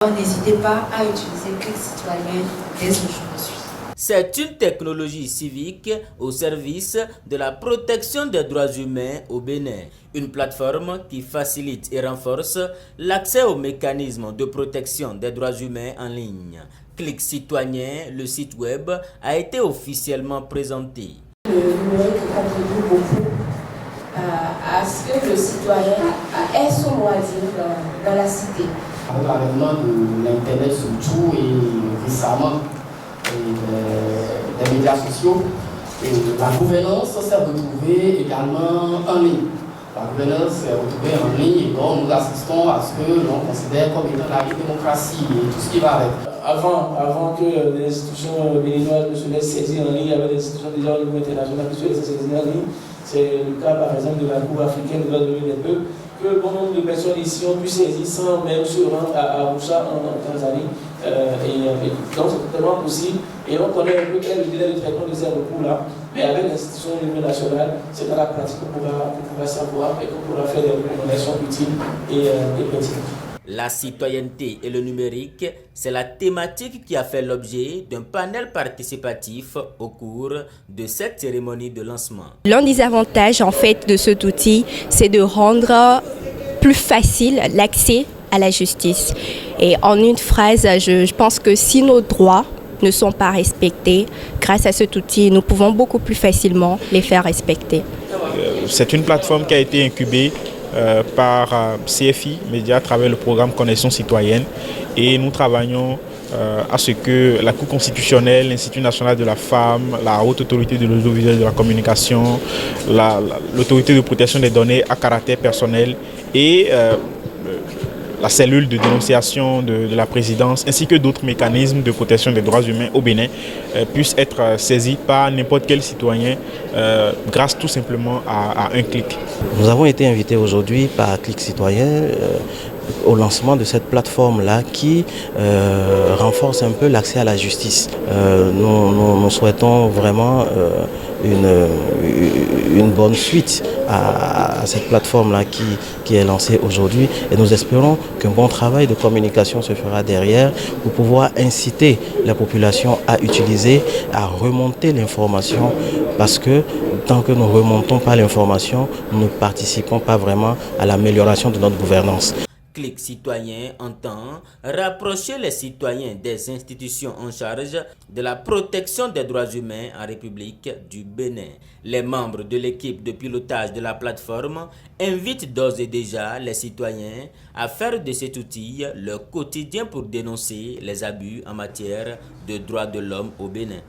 N'hésitez pas à utiliser Clic Citoyen dès aujourd'hui. C'est une technologie civique au service de la protection des droits humains au Bénin. Une plateforme qui facilite et renforce l'accès aux mécanismes de protection des droits humains en ligne. Clic Citoyen, le site web, a été officiellement présenté. Le numérique contribue beaucoup à ce que le citoyen ait son mot à dire dans la cité. Avec l'avènement de l'Internet surtout et récemment des médias sociaux, la gouvernance s'est retrouvée également en ligne. La gouvernance s'est retrouvée en ligne et donc nous assistons à ce que l'on considère comme étant la démocratie et tout ce qui va avec. Avant que les institutions béninoises ne se laissent saisir en ligne, avec des institutions déjà au niveau international qui se laissent saisir en ligne, c'est le cas par exemple de la Cour africaine des droits de l'homme et des peuples, que bon nombre de personnes ici ont pu saisir sans même se rendre à Arusha en Tanzanie. Donc c'est totalement possible. Et on connaît un peu quel est le délai de traitement de ces recours-là. Mais avec l'institution au niveau national, c'est dans la pratique qu'on pourra savoir et qu'on pourra faire des recommandations utiles et pertinentes. La citoyenneté et le numérique, c'est la thématique qui a fait l'objet d'un panel participatif au cours de cette cérémonie de lancement. L'un des avantages en fait de cet outil, c'est de rendre plus facile l'accès à la justice. Et en une phrase, je pense que si nos droits ne sont pas respectés, grâce à cet outil, nous pouvons beaucoup plus facilement les faire respecter. C'est une plateforme qui a été incubée par CFI Média à travers le programme Connexion citoyenne et nous travaillons à ce que la Cour constitutionnelle, l'Institut national de la femme, la Haute autorité de l'audiovisuel et de la communication, l'autorité de protection des données à caractère personnel et la cellule de dénonciation de la présidence ainsi que d'autres mécanismes de protection des droits humains au Bénin puissent être saisis par n'importe quel citoyen grâce tout simplement à un clic. Nous avons été invités aujourd'hui par Clic Citoyen au lancement de cette plateforme-là qui renforce un peu l'accès à la justice. Nous souhaitons vraiment une bonne suite à cette plateforme-là qui est lancée aujourd'hui et nous espérons qu'un bon travail de communication se fera derrière pour pouvoir inciter la population à utiliser, à remonter l'information parce que tant que nous ne remontons pas l'information, nous ne participons pas vraiment à l'amélioration de notre gouvernance. Clic Citoyen entend rapprocher les citoyens des institutions en charge de la protection des droits humains en République du Bénin. Les membres de l'équipe de pilotage de la plateforme invitent d'ores et déjà les citoyens à faire de cet outil leur quotidien pour dénoncer les abus en matière de droits de l'homme au Bénin.